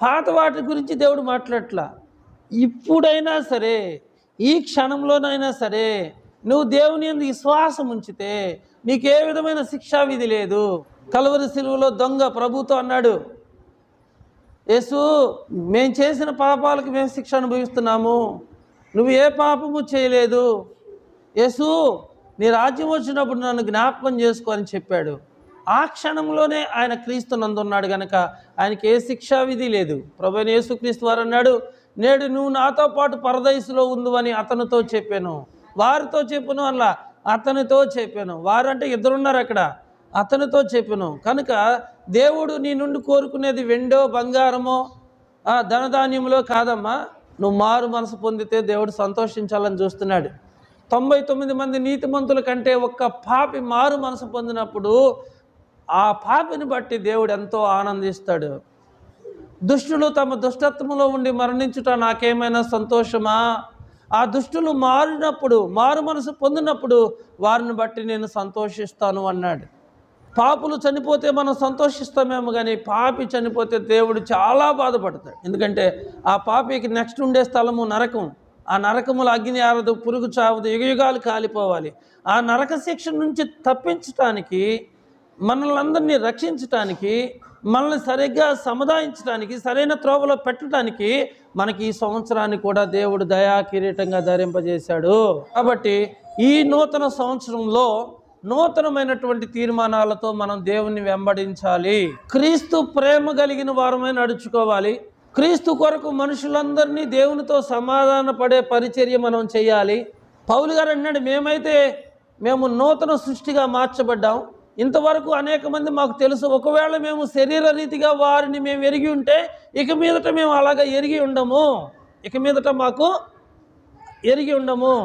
పాత వాటి గురించి దేవుడు మాట్లాడట్లా. ఇప్పుడైనా సరే, ఈ క్షణంలోనైనా సరే నువ్వు దేవుని యందు విశ్వాసం ఉంచితే నీకు ఏ విధమైన శిక్షా విధి లేదు. కల్వరి శిలువలో దొంగ ప్రభుతో అన్నాడు, యేసు, మేము చేసిన పాపాలకు మేము శిక్ష అనుభవిస్తున్నాము, నువ్వు ఏ పాపము చేయలేదు, యేసు నీ రాజ్యం వచ్చినప్పుడు నన్ను జ్ఞాపకం చేసుకో అని చెప్పాడు. ఆ క్షణంలోనే ఆయన క్రీస్తు నందున్నాడు కనుక ఆయనకి ఏ శిక్షా విధి లేదు. ప్రభువైన యేసుక్రీస్తు వారు అన్నాడు, నేడు నువ్వు నాతో పాటు పరదైసులో ఉందని అతనితో చెప్పాను. వారితో చెప్పను అలా, అతనితో చెప్పాను. వారంటే ఇద్దరున్నారు అక్కడ, అతనితో చెప్పాను. కనుక దేవుడు నీ నుండి కోరుకునేది వెండో బంగారమో ధనధాన్యములో కాదమ్మా. నువ్వు మారు మనసు పొందితే దేవుడు సంతోషించాలని చూస్తున్నాడు. 99 మంది నీతిమంతుల కంటే ఒక్క పాపి మారు మనసు పొందినప్పుడు ఆ పాపిని బట్టి దేవుడు ఎంతో ఆనందిస్తాడు. దుష్టులు తమ దుష్టత్వంలో ఉండి మరణించుట నాకేమైనా సంతోషమా? ఆ దుష్టులు మారినప్పుడు, మారు మనసు పొందినప్పుడు వారిని బట్టి నేను సంతోషిస్తాను అన్నాడు. పాపులు చనిపోతే మనం సంతోషిస్తామేమో, కానీ పాపి చనిపోతే దేవుడు చాలా బాధపడతాడు. ఎందుకంటే ఆ పాపికి నెక్స్ట్ ఉండే స్థలము నరకం. ఆ నరకములు అగ్ని ఆరదు, పురుగు చావదు, యుగయుగాలు కాలిపోవాలి. ఆ నరక శిక్ష నుంచి తప్పించటానికి, మనల్ని అందరినీ రక్షించటానికి, మనల్ని సరిగ్గా సముదాయించడానికి, సరైన త్రోవలో పెట్టడానికి మనకి ఈ సంవత్సరాన్ని కూడా దేవుడు దయా కిరీటంగా ధరింపజేశాడు. కాబట్టి ఈ నూతన సంవత్సరంలో నూతనమైనటువంటి తీర్మానాలతో మనం దేవుణ్ణి వెంబడించాలి. క్రీస్తు ప్రేమ కలిగిన వారమై నడుచుకోవాలి. క్రీస్తు కొరకు మనుషులందరినీ దేవునితో సమాధాన పడే పరిచర్య మనం చేయాలి. పౌలు గారు అన్నాడు, మేము నూతన సృష్టిగా మార్చబడ్డాం. ఇంతవరకు అనేక మంది మాకు తెలుసు. ఒకవేళ మేము శరీర రీతిగా వారిని మేము ఎరిగి ఉంటే ఇక మీదట మేము అలాగా ఎరిగి ఉండము. ఇక మీదట మాకు ఎరిగి ఉండము.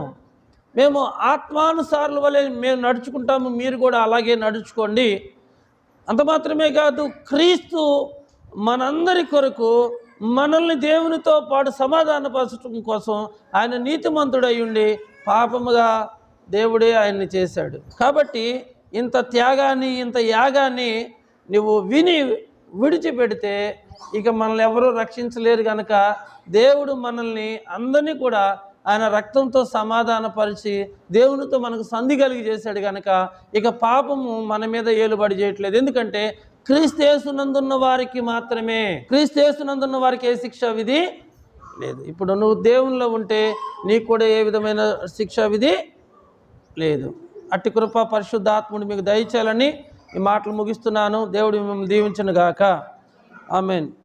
మేము ఆత్మానుసారుల వలె మేము నడుచుకుంటాము, మీరు కూడా అలాగే నడుచుకోండి. అంత మాత్రమే కాదు, క్రీస్తు మనందరి కొరకు మనల్ని దేవునితో పాటు సమాధానపరచడం కోసం ఆయన నీతిమంతుడై ఉండి పాపముగా దేవుడే ఆయన్ని చేశాడు. కాబట్టి ఇంత త్యాగాన్ని, ఇంత యాగాన్ని నువ్వు విడిచిపెడితే ఇక మనల్ని ఎవరూ రక్షించలేరు. కనుక దేవుడు మనల్ని అందరినీ కూడా ఆయన రక్తంతో సమాధానపరిచి దేవునితో మనకు సంధి కలిగి చేశాడు. కనుక ఇక పాపము మన మీద ఏలుబడి చేయట్లేదు. ఎందుకంటే క్రీస్తు యేసునందున్న వారికి మాత్రమే, క్రీస్తు యేసునందున్న వారికి ఏ శిక్షా విధి లేదు. ఇప్పుడు నువ్వు దేవునిలో ఉంటే నీకు కూడా ఏ విధమైన శిక్షా విధి లేదు. అట్టి కృప పరిశుద్ధాత్ముడు మీకు దయచేయాలని ఈ మాటలు ముగిస్తున్నాను. దేవుడు మిమ్మల్ని దీవించును గాక. ఆమేన్.